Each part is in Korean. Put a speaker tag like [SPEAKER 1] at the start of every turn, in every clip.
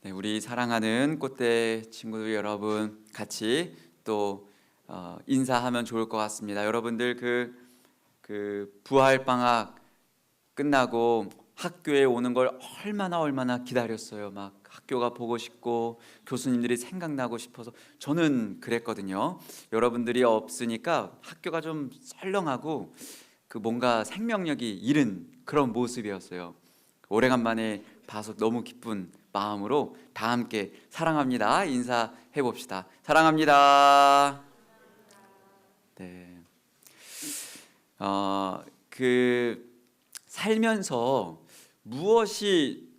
[SPEAKER 1] 네, 우리 사랑하는 꽃대 친구들 여러분 같이 또 인사하면 좋을 것 같습니다. 여러분들 그 부활 방학 끝나고 학교에 오는 걸 얼마나 기다렸어요. 막 학교가 보고 싶고 교수님들이 생각나고 싶어서 저는 그랬거든요. 여러분들이 없으니까 학교가 좀 썰렁하고 그 뭔가 생명력이 잃은 그런 모습이었어요. 오래간만에 봐서 너무 기쁜 마음으로 다 함께 사랑합니다 인사해 봅시다. 사랑합니다. 네. 그 살면서 무엇이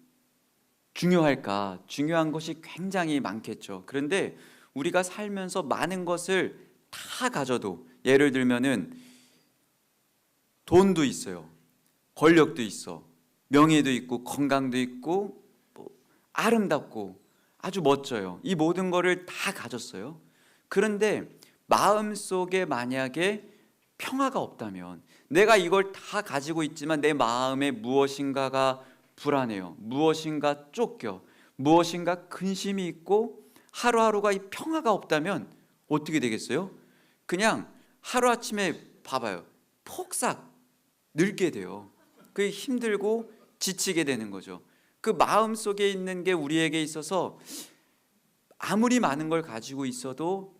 [SPEAKER 1] 중요할까? 중요한 것이 굉장히 많겠죠. 그런데 우리가 살면서 많은 것을 다 가져도, 예를 들면은 돈도 있어요, 권력도 있어, 명예도 있고, 건강도 있고, 뭐 아름답고 아주 멋져요. 이 모든 거를 다 가졌어요. 그런데 마음속에 만약에 평화가 없다면, 내가 이걸 다 가지고 있지만 내 마음에 무엇인가가 불안해요, 무엇인가 쫓겨, 무엇인가 근심이 있고 하루하루가 이 평화가 없다면 어떻게 되겠어요? 그냥 하루아침에 봐봐요, 폭삭 늙게 돼요. 그게 힘들고 지치게 되는 거죠. 그 마음속에 있는 게 우리에게 있어서 아무리 많은 걸 가지고 있어도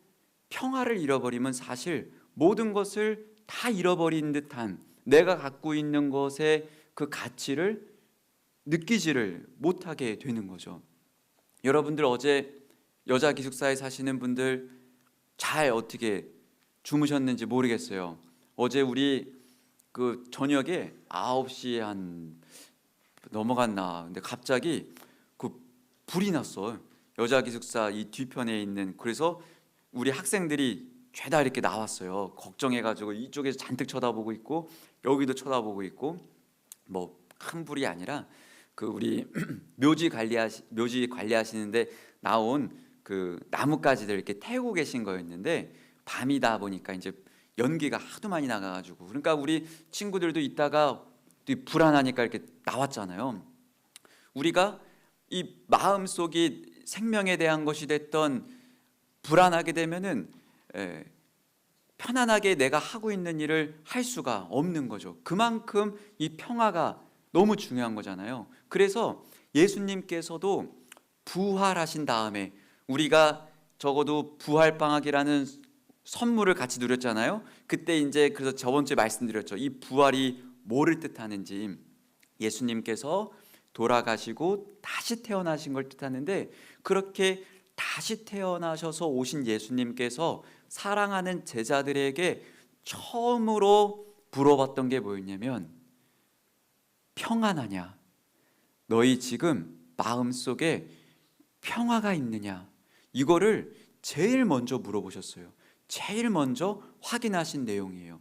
[SPEAKER 1] 평화를 잃어버리면 사실 모든 것을 다 잃어버린 듯한, 내가 갖고 있는 것의 그 가치를 느끼지를 못하게 되는 거죠. 여러분들 어제 여자 기숙사에 사시는 분들 잘 어떻게 주무셨는지 모르겠어요. 어제 우리 그 저녁에 9시 한 넘어갔나, 근데 갑자기 그 불이 났어, 여자 기숙사 이 뒤편에 있는. 그래서 우리 학생들이 죄다 이렇게 나왔어요. 걱정해가지고 이쪽에서 잔뜩 쳐다보고 있고 여기도 쳐다보고 있고, 뭐 큰 불이 아니라 그 우리 묘지 관리하시는데 나온 그 나뭇가지들 이렇게 태우고 계신 거였는데, 밤이다 보니까 이제 연기가 하도 많이 나가가지고, 그러니까 우리 친구들도 있다가 불안하니까 이렇게 나왔잖아요. 우리가 이 마음속이 생명에 대한 것이 됐던 불안하게 되면은 편안하게 내가 하고 있는 일을 할 수가 없는 거죠. 그만큼 이 평화가 너무 중요한 거잖아요. 그래서 예수님께서도 부활하신 다음에 우리가 적어도 부활방학이라는 선물을 같이 누렸잖아요. 그때 이제 그래서 저번 주에 말씀드렸죠. 이 부활이 뭐를 뜻하는지, 예수님께서 돌아가시고 다시 태어나신 걸 뜻하는데, 그렇게 다시 태어나셔서 오신 예수님께서 사랑하는 제자들에게 처음으로 물어봤던 게 뭐였냐면, 평안하냐? 너희 지금 마음속에 평화가 있느냐? 이거를 제일 먼저 물어보셨어요. 제일 먼저 확인하신 내용이에요.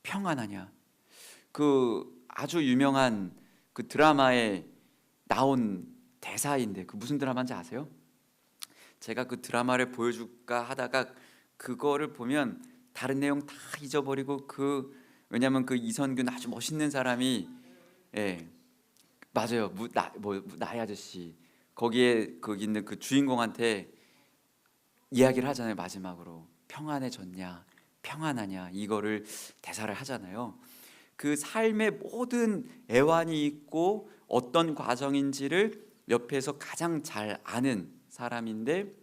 [SPEAKER 1] 평안하냐? 그 아주 유명한 그 드라마에 나온 대사인데, 그 무슨 드라마인지 아세요? 제가 그 드라마를 보여줄까 하다가 그거를 보면 다른 내용 다 잊어버리고, 왜냐면 그 이선균 아주 멋있는 사람이, 맞아요, 나의 아저씨, 거기에 거기 있는 그 주인공한테 이야기를 하잖아요. 마지막으로 평안해졌냐, 평안하냐, 이거를 대사를 하잖아요. 그 삶의 모든 애환이 있고 어떤 과정인지를 옆에서 가장 잘 아는 사람인데,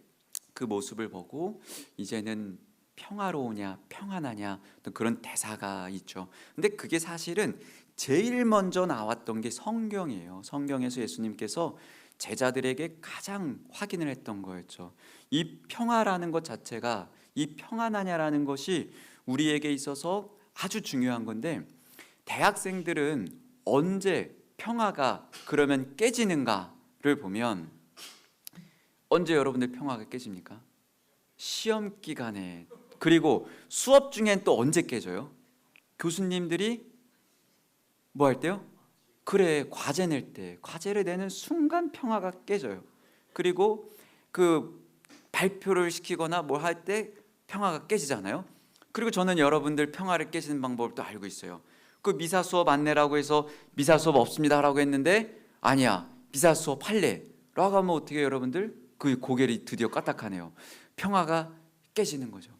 [SPEAKER 1] 그 모습을 보고 이제는 평화로우냐, 평안하냐, 그런 대사가 있죠. 근데 그게 사실은 제일 먼저 나왔던 게 성경이에요. 성경에서 예수님께서 제자들에게 가장 확인을 했던 거였죠. 이 평화라는 것 자체가, 이 평안하냐라는 것이 우리에게 있어서 아주 중요한 건데, 대학생들은 언제 평화가 그러면 깨지는가를 보면, 언제 여러분들 평화가 깨집니까? 시험 기간에. 그리고 수업 중엔 또 언제 깨져요? 교수님들이 뭐 할 때요? 그래, 과제 낼 때. 과제를 내는 순간 평화가 깨져요. 그리고 그 발표를 시키거나 뭘 할 때 평화가 깨지잖아요. 그리고 저는 여러분들 평화를 깨지는 방법을 또 알고 있어요. 그 미사 수업 안 내라고 해서 미사 수업 없습니다 라고 했는데, 아니야, 미사 수업 할래. 라고 하면 어떻게 해요, 여러분들? 그 고개를 드디어 까딱하네요. 평화가 깨지는 거죠.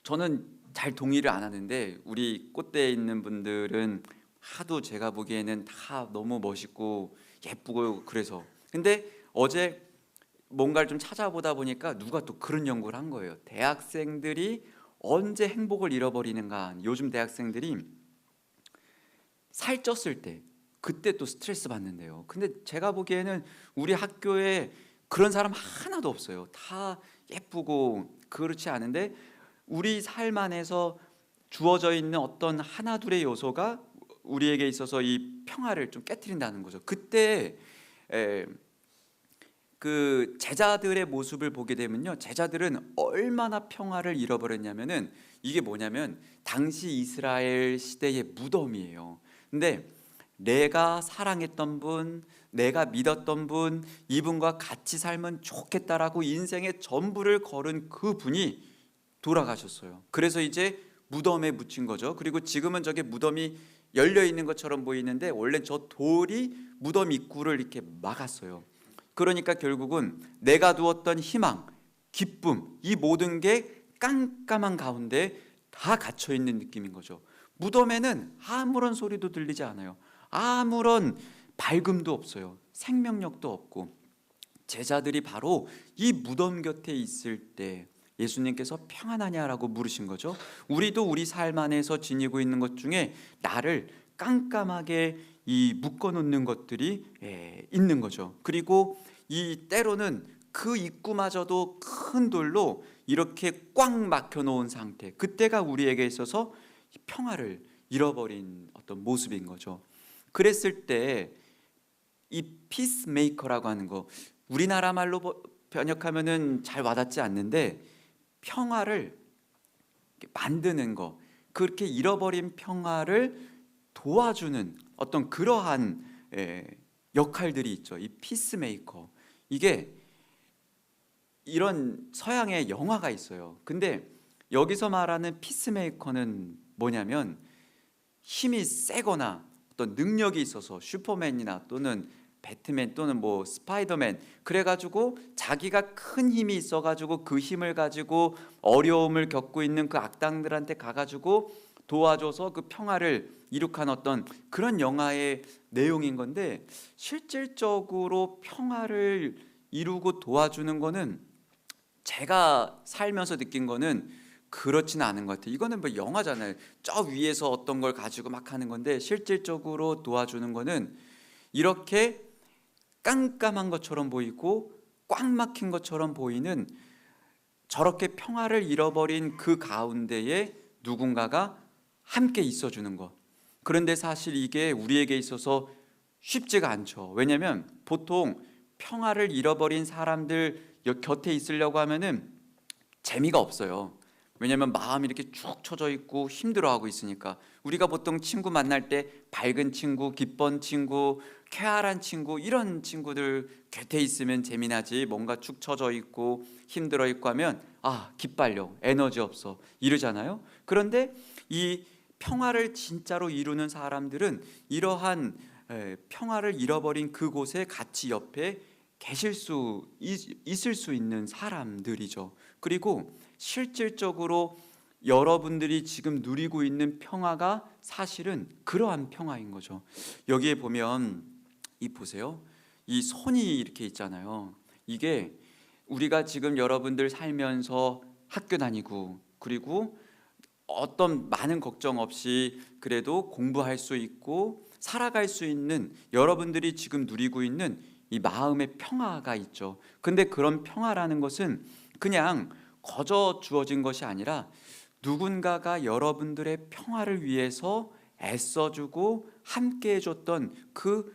[SPEAKER 1] 저는 잘 동의를 안 하는데 우리 꽃대에 있는 분들은 하도 제가 보기에는 다 너무 멋있고 예쁘고 그래서. 근데 어제 뭔가를 좀 찾아보다 보니까 누가 또 그런 연구를 한 거예요. 대학생들이 언제 행복을 잃어버리는가. 요즘 대학생들이 살쪘을 때 그때 또 스트레스 받는데요. 근데 제가 보기에는 우리 학교에 그런 사람 하나도 없어요. 다 예쁘고 그렇지 않은데 우리 삶 안에서 주어져 있는 어떤 하나둘의 요소가 우리에게 있어서 이 평화를 좀 깨트린다는 거죠. 그때 그 제자들의 모습을 보게 되면요, 제자들은 얼마나 평화를 잃어버렸냐면은 이게 뭐냐면 당시 이스라엘 시대의 무덤이에요. 근데 내가 사랑했던 분, 내가 믿었던 분, 이분과 같이 살면 좋겠다라고 인생의 전부를 걸은 그 분이 돌아가셨어요. 그래서 이제 무덤에 묻힌 거죠. 그리고 지금은 저게 무덤이 열려 있는 것처럼 보이는데 원래 저 돌이 무덤 입구를 이렇게 막았어요. 그러니까 결국은 내가 두었던 희망, 기쁨, 이 모든 게 깜깜한 가운데 다 갇혀 있는 느낌인 거죠. 무덤에는 아무런 소리도 들리지 않아요. 아무런 밝음도 없어요. 생명력도 없고. 제자들이 바로 이 무덤 곁에 있을 때 예수님께서 평안하냐라고 물으신 거죠. 우리도 우리 삶 안에서 지니고 있는 것 중에 나를 깜깜하게 이 묶어놓는 것들이 있는 거죠. 그리고 이 때로는 그 입구마저도 큰 돌로 이렇게 꽉 막혀 놓은 상태, 그때가 우리에게 있어서 평화를 잃어버린 어떤 모습인 거죠. 그랬을 때 이 피스메이커라고 하는 거, 우리나라 말로 번역하면은 잘 와닿지 않는데 평화를 만드는 거, 그렇게 잃어버린 평화를 도와주는 어떤 그러한 역할들이 있죠. 이 피스메이커, 이게 이런 서양의 영화가 있어요. 근데 여기서 말하는 피스메이커는 뭐냐면 힘이 세거나 어떤 능력이 있어서 슈퍼맨이나 또는 배트맨 또는 뭐 스파이더맨, 그래가지고 자기가 큰 힘이 있어가지고 그 힘을 가지고 어려움을 겪고 있는 그 악당들한테 가가지고 도와줘서 그 평화를 이룩한 어떤 그런 영화의 내용인 건데, 실질적으로 평화를 이루고 도와주는 거는 제가 살면서 느낀 거는 그렇지는 않은 것 같아요. 이거는 뭐 영화잖아요. 저 위에서 어떤 걸 가지고 막 하는 건데, 실질적으로 도와주는 거는 이렇게 깜깜한 것처럼 보이고 꽉 막힌 것처럼 보이는 저렇게 평화를 잃어버린 그 가운데에 누군가가 함께 있어주는 것. 그런데 사실 이게 우리에게 있어서 쉽지가 않죠. 왜냐하면 보통 평화를 잃어버린 사람들 곁에 있으려고 하면은 재미가 없어요. 왜냐하면 마음이 이렇게 축 처져 있고 힘들어하고 있으니까. 우리가 보통 친구 만날 때 밝은 친구, 기쁜 친구, 쾌활한 친구, 이런 친구들 곁에 있으면 재미나지, 뭔가 축 처져 있고 힘들어 있고 하면 기빨려, 에너지 없어 이러잖아요. 그런데 이 평화를 진짜로 이루는 사람들은 이러한 평화를 잃어버린 그곳에 같이 옆에 있을 수 있는 사람들이죠. 그리고 실질적으로 여러분들이 지금 누리고 있는 평화가 사실은 그러한 평화인 거죠. 여기에 보면 보세요. 이 손이 이렇게 있잖아요. 이게 우리가 지금 여러분들 살면서 학교 다니고 그리고 어떤 많은 걱정 없이 그래도 공부할 수 있고 살아갈 수 있는 여러분들이 지금 누리고 있는 이 마음의 평화가 있죠. 근데 그런 평화라는 것은 그냥 거저 주어진 것이 아니라 누군가가 여러분들의 평화를 위해서 애써주고 함께 해줬던 그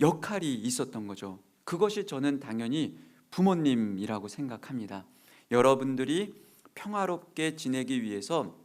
[SPEAKER 1] 역할이 있었던 거죠. 그것이 저는 당연히 부모님이라고 생각합니다. 여러분들이 평화롭게 지내기 위해서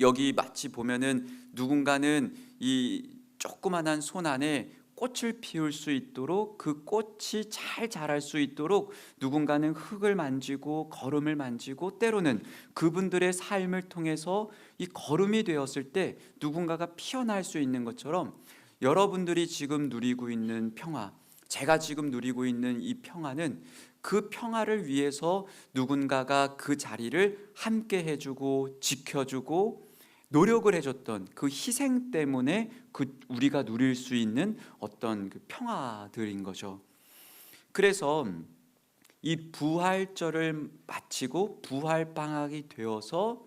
[SPEAKER 1] 여기 마치 보면은 누군가는 이 조그만한 손 안에 꽃을 피울 수 있도록, 그 꽃이 잘 자랄 수 있도록 누군가는 흙을 만지고 걸음을 만지고, 때로는 그분들의 삶을 통해서 이 걸음이 되었을 때 누군가가 피어날 수 있는 것처럼 여러분들이 지금 누리고 있는 평화, 제가 지금 누리고 있는 이 평화는 그 평화를 위해서 누군가가 그 자리를 함께 해주고 지켜주고 노력을 해줬던 그 희생 때문에 그 우리가 누릴 수 있는 어떤 그 평화들인 거죠. 그래서 이 부활절을 마치고 부활방학이 되어서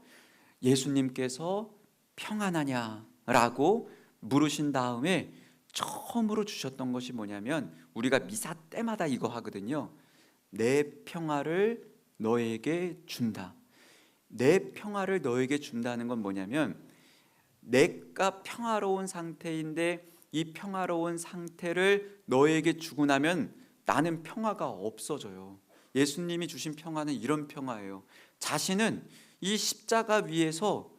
[SPEAKER 1] 예수님께서 평안하냐라고 물으신 다음에 처음으로 주셨던 것이 뭐냐면, 우리가 미사 때마다 이거 하거든요. 내 평화를 너에게 준다. 내 평화를 너에게 준다는 건 뭐냐면, 내가 평화로운 상태인데 이 평화로운 상태를 너에게 주고 나면 나는 평화가 없어져요. 예수님이 주신 평화는 이런 평화예요. 자신은 이 십자가 위에서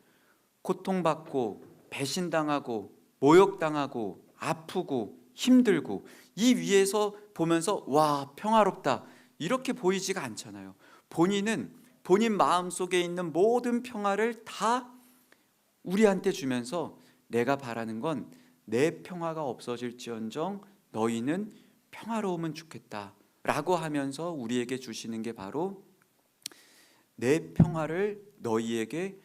[SPEAKER 1] 고통받고 배신당하고 모욕당하고 아프고 힘들고 이 위에서 보면서 와 평화롭다 이렇게 보이지가 않잖아요. 본인은 본인 마음속에 있는 모든 평화를 다 우리한테 주면서 내가 바라는 건 내 평화가 없어질지언정 너희는 평화로우면 좋겠다 라고 하면서 우리에게 주시는 게 바로 내 평화를 너희에게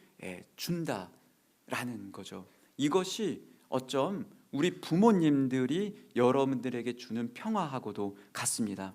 [SPEAKER 1] 준다라는 거죠. 이것이 어쩜 우리 부모님들이 여러분들에게 주는 평화하고도 같습니다.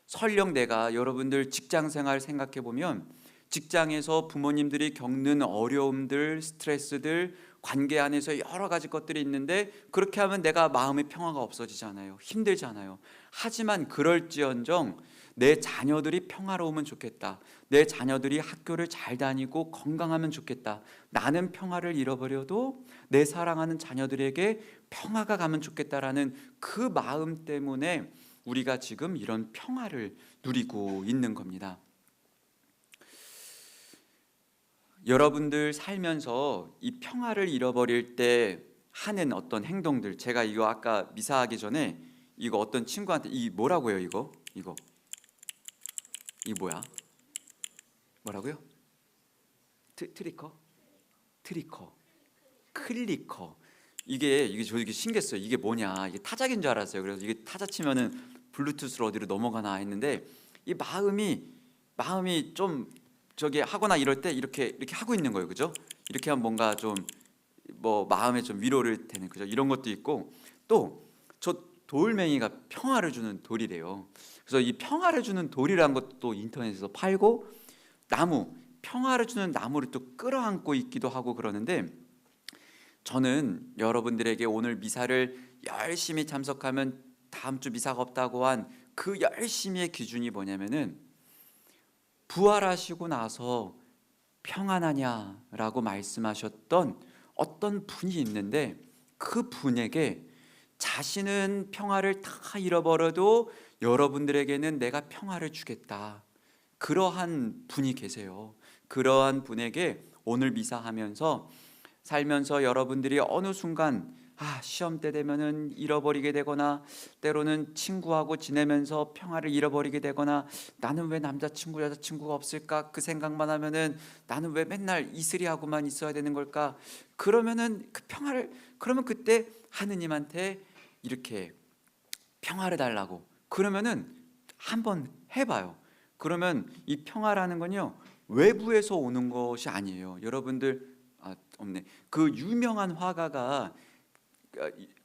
[SPEAKER 1] 설령 내가 여러분들 직장생활 생각해 보면 직장에서 부모님들이 겪는 어려움들, 스트레스들, 관계 안에서 여러 가지 것들이 있는데 그렇게 하면 내가 마음의 평화가 없어지잖아요. 힘들잖아요. 하지만 그럴지언정 내 자녀들이 평화로우면 좋겠다. 내 자녀들이 학교를 잘 다니고 건강하면 좋겠다. 나는 평화를 잃어버려도 내 사랑하는 자녀들에게 평화가 가면 좋겠다라는 그 마음 때문에 우리가 지금 이런 평화를 누리고 있는 겁니다. 여러분들 살면서 이 평화를 잃어버릴 때 하는 어떤 행동들, 제가 이거 아까 미사하기 전에 이거 어떤 친구한테 이 뭐라고요 이거 뭐야? 뭐라고요? 트리커? 클리커. 이게 저 이게 신기했어요. 이게 뭐냐? 이게 타작인 줄 알았어요. 그래서 이게 타자 치면은 블루투스로 어디로 넘어가나 했는데 이 마음이 좀 저기 하거나 이럴 때 이렇게 하고 있는 거예요, 그죠? 이렇게 하면 뭔가 좀 뭐 마음에 좀 위로를 되는 그죠? 이런 것도 있고 또 저 돌멩이가 평화를 주는 돌이래요. 그래서 이 평화를 주는 돌이라는 것도 인터넷에서 팔고 평화를 주는 나무를 또 끌어안고 있기도 하고 그러는데 저는 여러분들에게 오늘 미사를 열심히 참석하면 다음 주 미사가 없다고 한 그 열심히의 기준이 뭐냐면은 부활하시고 나서 평안하냐라고 말씀하셨던 어떤 분이 있는데 그 분에게 자신은 평화를 다 잃어버려도 여러분들에게는 내가 평화를 주겠다. 그러한 분이 계세요. 그러한 분에게 오늘 미사하면서 살면서 여러분들이 어느 순간 시험 때 되면은 잃어버리게 되거나 때로는 친구하고 지내면서 평화를 잃어버리게 되거나 나는 왜 남자친구 여자친구가 없을까 그 생각만 하면은 나는 왜 맨날 이슬이하고만 있어야 되는 걸까 그러면은 그 평화를 그러면 그때 하느님한테 이렇게 평화를 달라고 그러면은 한번 해봐요. 그러면 이 평화라는 건요 외부에서 오는 것이 아니에요. 여러분들 없네. 그 유명한 화가가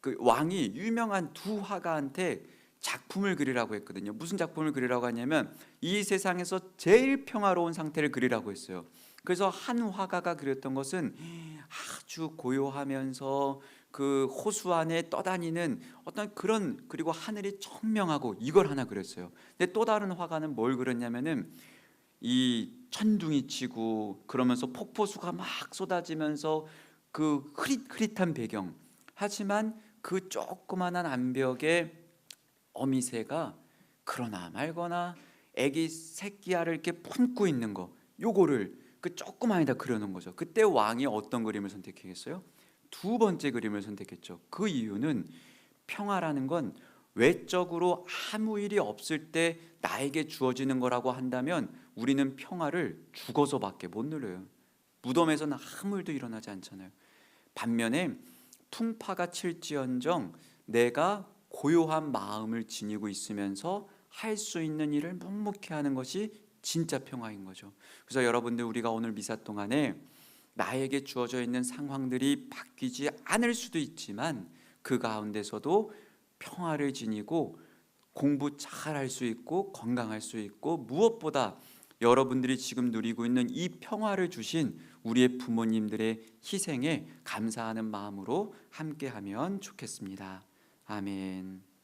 [SPEAKER 1] 그 왕이 유명한 두 화가한테 작품을 그리라고 했거든요. 무슨 작품을 그리라고 하냐면 이 세상에서 제일 평화로운 상태를 그리라고 했어요. 그래서 한 화가가 그렸던 것은 아주 고요하면서 그 호수 안에 떠다니는 어떤 그런 그리고 하늘이 청명하고 이걸 하나 그렸어요. 근데 또 다른 화가는 뭘 그렸냐면은 이 천둥이 치고 그러면서 폭포수가 막 쏟아지면서 그 흐릿흐릿한 배경 하지만 그 조그만한 암벽에 어미새가 그러나 말거나 애기 새끼알을 이렇게 품고 있는 거 요거를 그 조그만에다 그려놓은 거죠. 그때 왕이 어떤 그림을 선택했겠어요? 두 번째 그림을 선택했죠. 그 이유는 평화라는 건 외적으로 아무 일이 없을 때 나에게 주어지는 거라고 한다면 우리는 평화를 죽어서밖에 못 누려요. 무덤에서는 아무 일도 일어나지 않잖아요. 반면에 풍파가 칠지언정 내가 고요한 마음을 지니고 있으면서 할 수 있는 일을 묵묵히 하는 것이 진짜 평화인 거죠. 그래서 여러분들, 우리가 오늘 미사 동안에 나에게 주어져 있는 상황들이 바뀌지 않을 수도 있지만 그 가운데서도 평화를 지니고 공부 잘 할 수 있고 건강할 수 있고, 무엇보다 여러분들이 지금 누리고 있는 이 평화를 주신 우리의 부모님들의 희생에 감사하는 마음으로 함께하면 좋겠습니다. 아멘.